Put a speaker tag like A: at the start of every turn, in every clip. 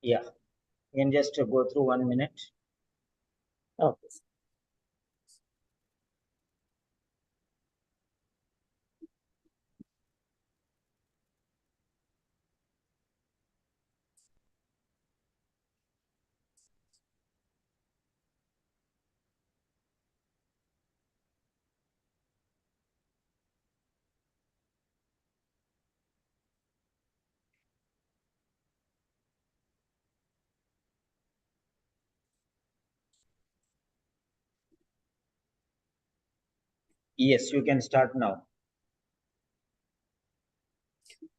A: Yeah, you can just go through 1 minute.
B: Okay.
A: Yes, you can start now.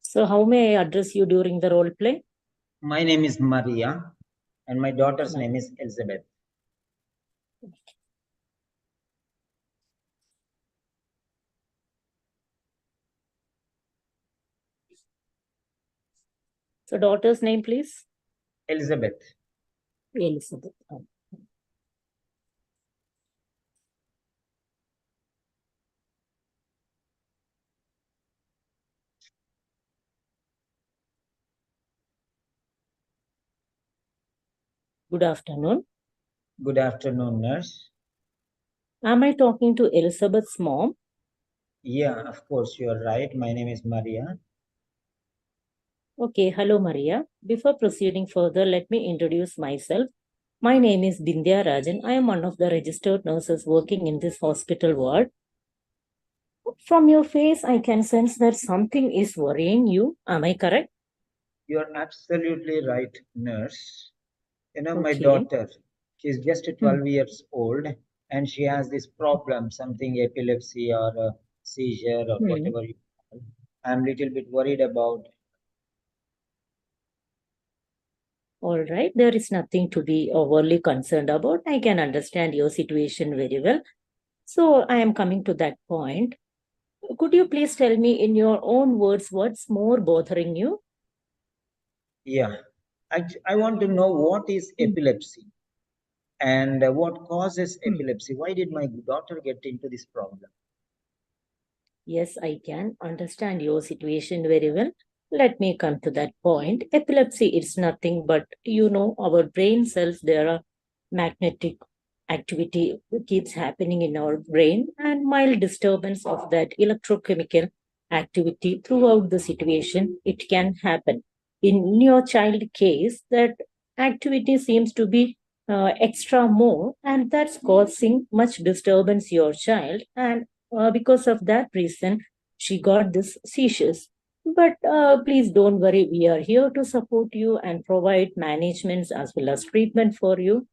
B: So how may I address you during the role play?
A: My name is Maria, and my daughter's
B: Maria.
A: name is Elizabeth.
B: So daughter's name, please.
A: Elizabeth.
B: Elizabeth. Good afternoon.
A: Good afternoon, nurse.
B: Am I talking to Elizabeth's mom?
A: Yeah, of course, you are right. My name is Maria.
B: Okay, hello Maria. Before proceeding further, let me introduce myself. My name is Bindhya Rajan. I am one of the registered nurses working in this hospital ward. From your face, I can sense that something is worrying you. Am I correct?
A: You are absolutely right, nurse. My
B: Okay.
A: daughter, she's just 12 years old, and she has this problem, something epilepsy or a seizure or whatever you call. I'm little bit worried about.
B: All right. There is nothing to be overly concerned about. I can understand your situation very well. So I am coming to that point. Could you please tell me in your own words what's more bothering you?
A: Yeah, I want to know what is epilepsy and what causes epilepsy. Why did my daughter get into this problem?
B: Yes, I can understand your situation very well. Let me come to that point. Epilepsy is nothing but, our brain cells, there are magnetic activity keeps happening in our brain and mild disturbance of that electrochemical activity throughout the situation, it can happen. In your child case, that activity seems to be extra more and that's causing much disturbance your child and because of that reason, she got this seizures. But please don't worry, we are here to support you and provide managements as well as treatment for you.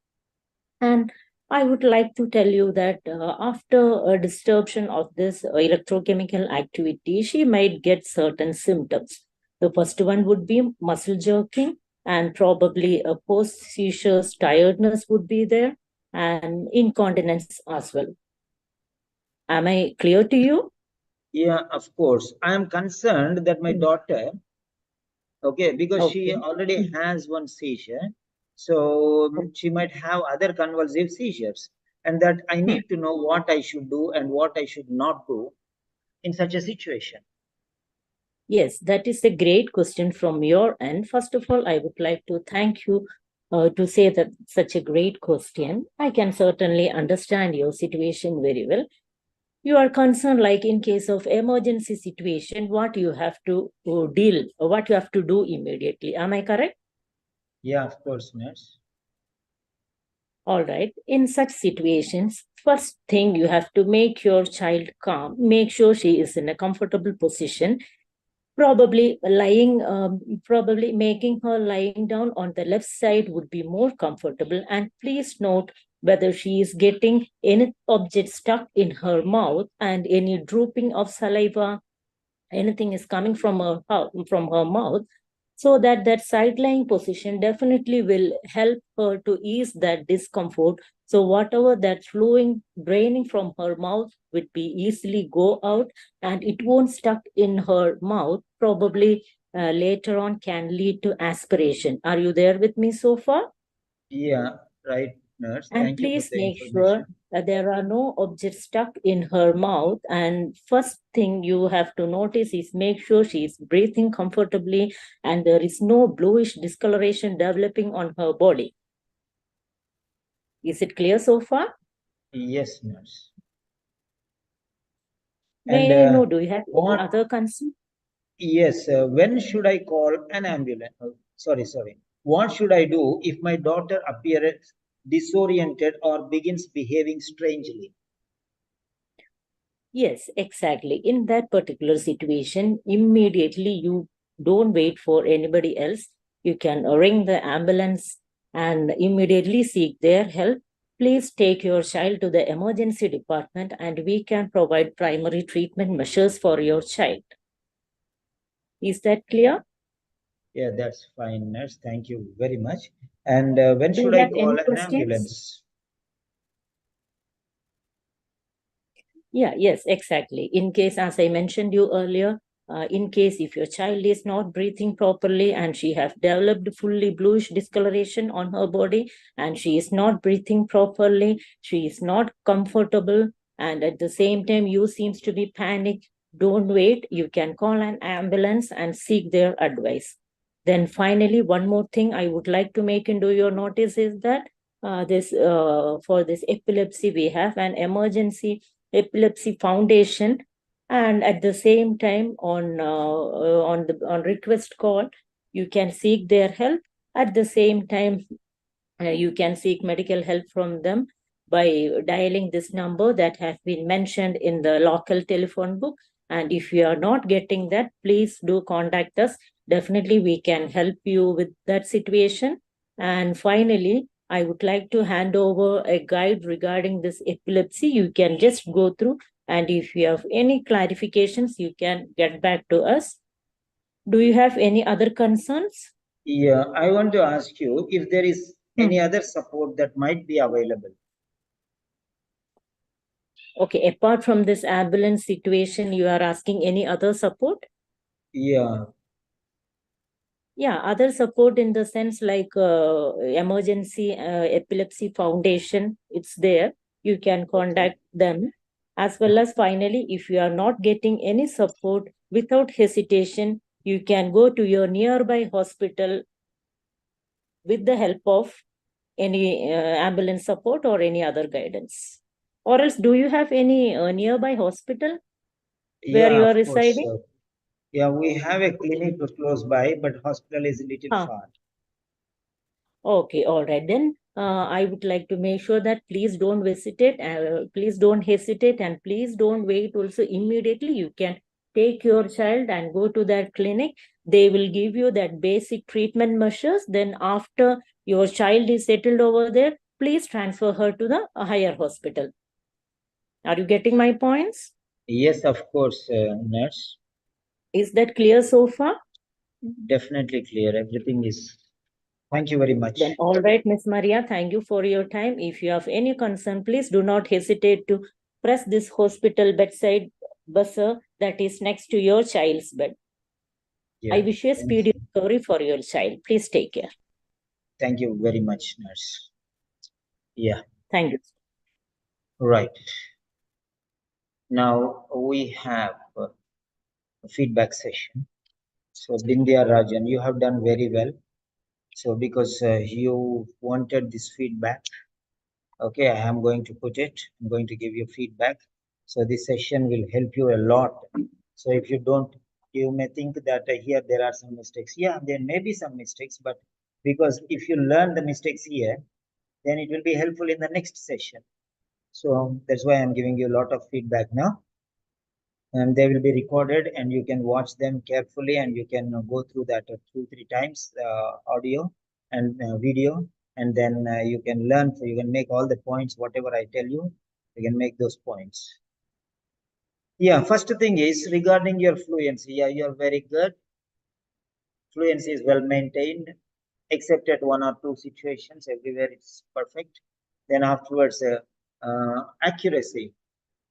B: And I would like to tell you that after a disturbance of this electrochemical activity, she might get certain symptoms. The first one would be muscle jerking, and probably a post seizures tiredness would be there, and incontinence as well. Am I clear to you?
A: Yeah, of course. I am concerned that my daughter, okay, because she
B: Okay.
A: already has one seizure, so she might have other convulsive seizures, and that I need to know what I should do and what I should not do in such a situation.
B: Yes, that is a great question from your end. First of all, I would like to thank you to say that such a great question. I can certainly understand your situation very well. You are concerned, like in case of emergency situation, what you have to deal, or what you have to do immediately. Am I correct?
A: Yeah, of course, nurse.
B: All right. In such situations, first thing you have to make your child calm. Make sure she is in a comfortable position, probably making her lying down on the left side would be more comfortable. And please note whether she is getting any object stuck in her mouth and any drooping of saliva, anything is coming from her mouth, so that that side lying position definitely will help her to ease that discomfort. So whatever that's flowing draining from her mouth would be easily go out and it won't stuck in her mouth, probably later on can lead to aspiration. Are you there with me so far?
A: Yeah, right. nurse.
B: And
A: Thank you for
B: please
A: the
B: make sure
A: information.
B: that there are no objects stuck in her mouth. And first thing you have to notice is make sure she is breathing comfortably and there is no bluish discoloration developing on her body. Is it clear so far?
A: Yes, nurse. And
B: May I know, do you have any
A: what?
B: other concern?
A: Yes, when should I call an ambulance? Sorry. What should I do if my daughter appears disoriented or begins behaving strangely?
B: Yes, exactly. In that particular situation, immediately you don't wait for anybody else. You can ring the ambulance and immediately seek their help. Please take your child to the emergency department and we can provide primary treatment measures for your child. Is that clear?
A: Yeah, that's fine, nurse. Thank you very much. And when
B: Do
A: should
B: you
A: I
B: have
A: call
B: any
A: an
B: questions?
A: ambulance?
B: Yeah, yes, exactly. In case, as I mentioned you earlier, in case if your child is not breathing properly and she have developed fully bluish discoloration on her body and she is not breathing properly, she is not comfortable, and at the same time you seems to be panicked, don't wait. You can call an ambulance and seek their advice. Then finally, one more thing I would like to make into your notice is that this for this epilepsy, we have an emergency epilepsy foundation, and at the same time on request call you can seek their help. At the same time you can seek medical help from them by dialing this number that has been mentioned in the local telephone book. And if you are not getting that, please do contact us. Definitely we can help you with that situation. And finally, I would like to hand over a guide regarding this epilepsy. You can just go through, and if you have any clarifications, you can get back to us. Do you have any other concerns?
A: Yeah, I want to ask you if there is
B: Hmm.
A: any other support that might be available.
B: Okay, apart from this ambulance situation, you are asking any other support?
A: Yeah,
B: Yeah, other support in the sense like emergency epilepsy foundation, it's there. You can
A: okay.
B: contact them. As well as finally, if you are not getting any support, without hesitation, you can go to your nearby hospital with the help of any ambulance support or any other guidance. Or else, do you have any nearby hospital where
A: Yeah,
B: you
A: of
B: are
A: course.
B: residing?
A: Yeah, we have a clinic close by, but hospital is a little
B: Huh.
A: far.
B: Okay, all right. Then I would like to make sure that please don't visit it, please don't hesitate, and please don't wait also immediately. You can take your child and go to that clinic. They will give you that basic treatment measures. Then after your child is settled over there, please transfer her to the higher hospital. Are you getting my points?
A: Yes, of course, nurse.
B: Is that clear so far?
A: Definitely clear. Everything is. Thank you very
B: Then,
A: much.
B: all right, Miss Maria, thank you for your time. If you have any concern, please do not hesitate to press this hospital bedside buzzer that is next to your child's bed. I
A: Yeah,
B: wish you a
A: thanks.
B: speedy recovery for your child. Please take care.
A: Thank you very much, nurse. Yeah,
B: Thank you.
A: right. Now we have a feedback session. So, Bindhya Rajan, you have done very well. So, because you wanted this feedback, okay, I am going to put it. I'm going to give you feedback. So, this session will help you a lot. So, if you don't, you may think that here there are some mistakes. Yeah, there may be some mistakes, but because if you learn the mistakes here, then it will be helpful in the next session. So, that's why I'm giving you a lot of feedback now. And they will be recorded and you can watch them carefully and you can go through that 2 3 times audio and video, and then you can learn, so you can make all the points whatever I tell you, you can make those points. Yeah, first thing is regarding your fluency. Yeah, you're very good. Fluency is well maintained, except at one or two situations. Everywhere it's perfect. Then afterwards, accuracy.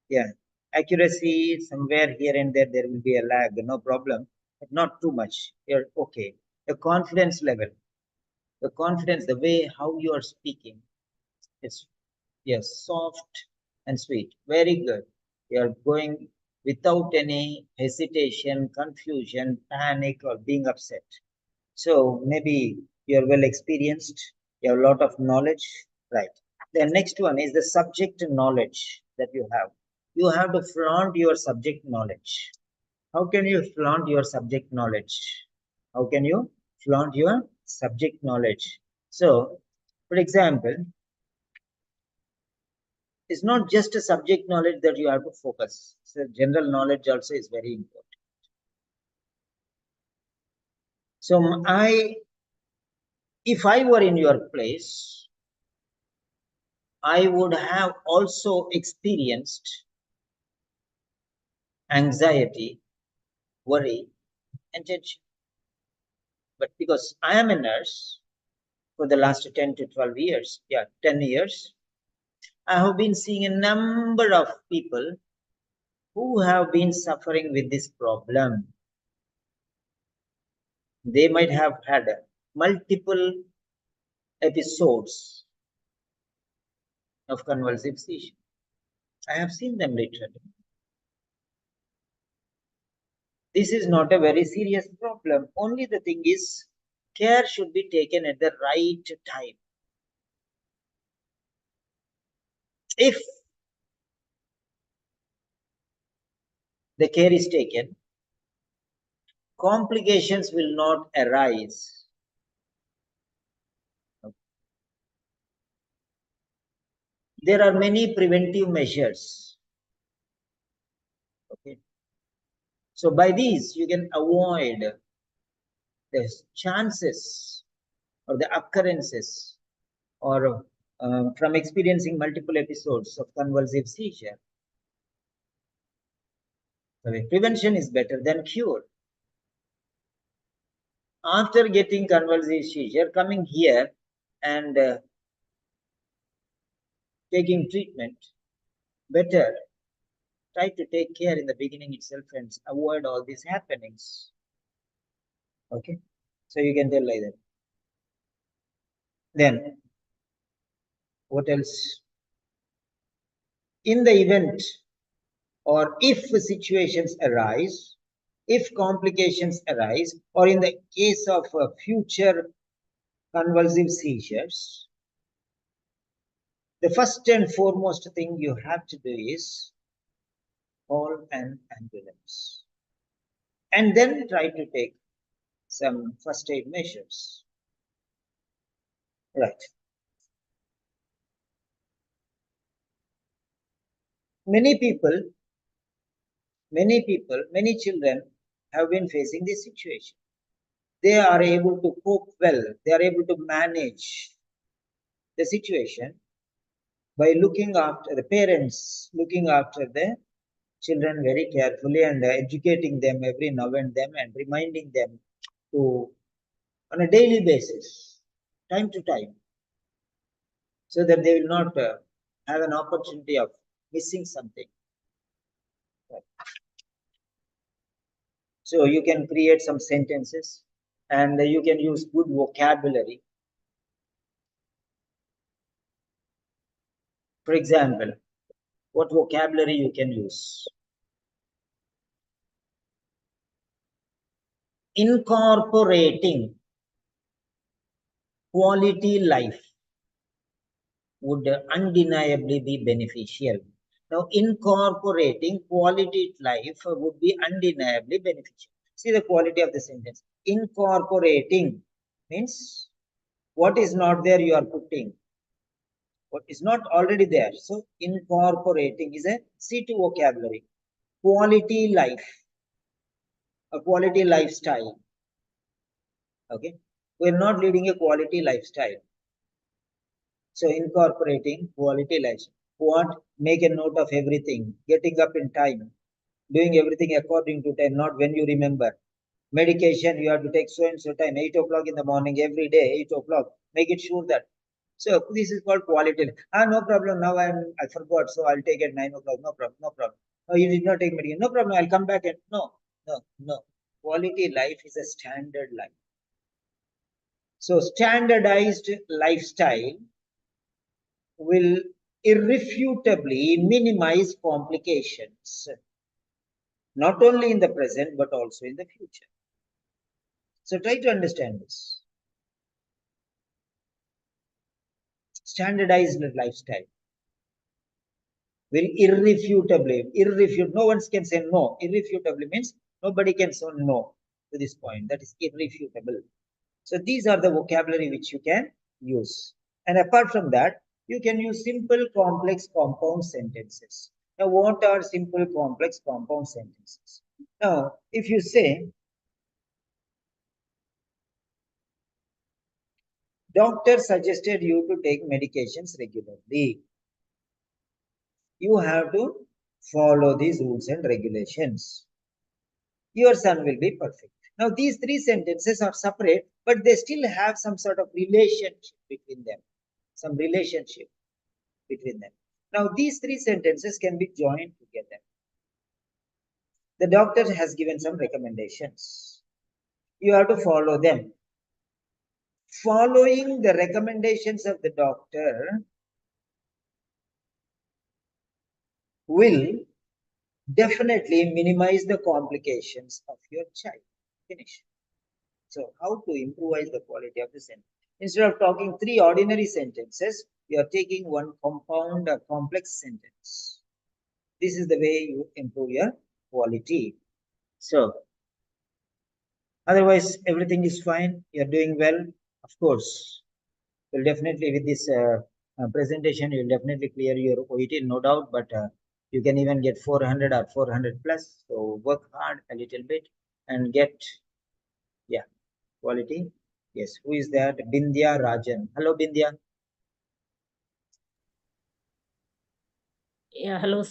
A: Yeah, accuracy somewhere here and there will be a lag, no problem, but not too much. You're okay. The confidence level, the confidence, the way how you are speaking, It's, yes, soft and sweet. Very good. You're going without any hesitation, confusion, panic, or being upset. So maybe you're well experienced, you have a lot of knowledge, right? The next one is the subject knowledge that you have. You have to flaunt your subject knowledge. How can you flaunt your subject knowledge? How can you flaunt your subject knowledge? So, for example, it's not just a subject knowledge that you have to focus. So general knowledge also is very important. So if I were in your place, I would have also experienced anxiety, worry, and tension. But because I am a nurse for the last 10 to 12 years, 10 years, I have been seeing a number of people who have been suffering with this problem. They might have had multiple episodes of convulsive seizure. I have seen them literally. This is not a very serious problem. Only the thing is, care should be taken at the right time. If the care is taken, complications will not arise. There are many preventive measures. Okay. So by these, you can avoid the chances or the occurrences or from experiencing multiple episodes of convulsive seizure. So prevention is better than cure. After getting convulsive seizure, coming here and taking treatment, better try to take care in the beginning itself and avoid all these happenings. Okay, so you can tell like that. Then, what else? In the event or if situations arise, if complications arise, or in the case of future convulsive seizures, the first and foremost thing you have to do is call an ambulance and then try to take some first aid measures. Right. Many people, many children have been facing this situation. They are able to cope well, they are able to manage the situation by looking after the parents, looking after the children very carefully and educating them every now and then and reminding them to on a daily basis, time to time, so that they will not have an opportunity of missing something. So you can create some sentences and you can use good vocabulary. For example, what vocabulary you can use? Incorporating quality life would undeniably be beneficial. Now, incorporating quality life would be undeniably beneficial. See the quality of the sentence. Incorporating means what is not there you are putting. What is not already there. So, incorporating is a C2 vocabulary. Quality life, a quality lifestyle. Okay. We're not leading a quality lifestyle. So incorporating quality life. What? Make a note of everything. Getting up in time. Doing everything according to time, not when you remember. Medication, you have to take so and so time, 8 o'clock in the morning, every day, 8 o'clock. Make it sure that. So this is called quality. No problem. Now I forgot, so I'll take at 9 o'clock. No problem, no problem. Oh, you did not take medication. No problem. I'll come back and no. Quality life is a standard life. So standardized lifestyle will irrefutably minimize complications, not only in the present but also in the future. So try to understand this. Standardized lifestyle will no one can say no. Irrefutably means nobody can say no to this point. That is irrefutable. So these are the vocabulary which you can use. And apart from that, you can use simple, complex, compound sentences. Now, what are simple, complex, compound sentences? Now, if you say, doctor suggested you to take medications regularly, you have to follow these rules and regulations. Your son will be perfect. Now, these three sentences are separate, but they still have some sort of relationship between them. Some relationship between them. Now, these three sentences can be joined together. The doctor has given some recommendations. You have to follow them. Following the recommendations of the doctor will definitely minimize the complications of your child. Finish. So, how to improvise the quality of the sentence? Instead of talking three ordinary sentences, you are taking one compound or complex sentence. This is the way you improve your quality. So, otherwise, everything is fine. You're doing well. Of course, you'll definitely, with this presentation, you'll definitely clear your OET, no doubt. But you can even get 400 or 400 plus. So, work hard a little bit and get, yeah, quality. Yes, who is that? Bindhya Rajan. Hello, Bindhya.
B: Yeah, hello.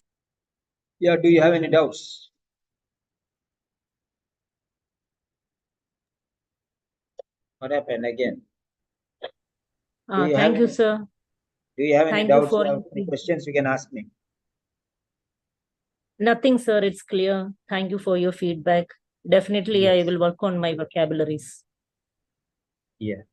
A: Yeah, do you have any doubts? What happened again? Do you have
B: Thank you,
A: any,
B: sir.
A: do you have any
B: Thank you
A: doubts?
B: for
A: You have any questions? You can ask me.
B: nothing, sir. It's clear. Thank you for your feedback. Definitely, I
A: Yes.
B: will work on my vocabularies.
A: Yeah. Thank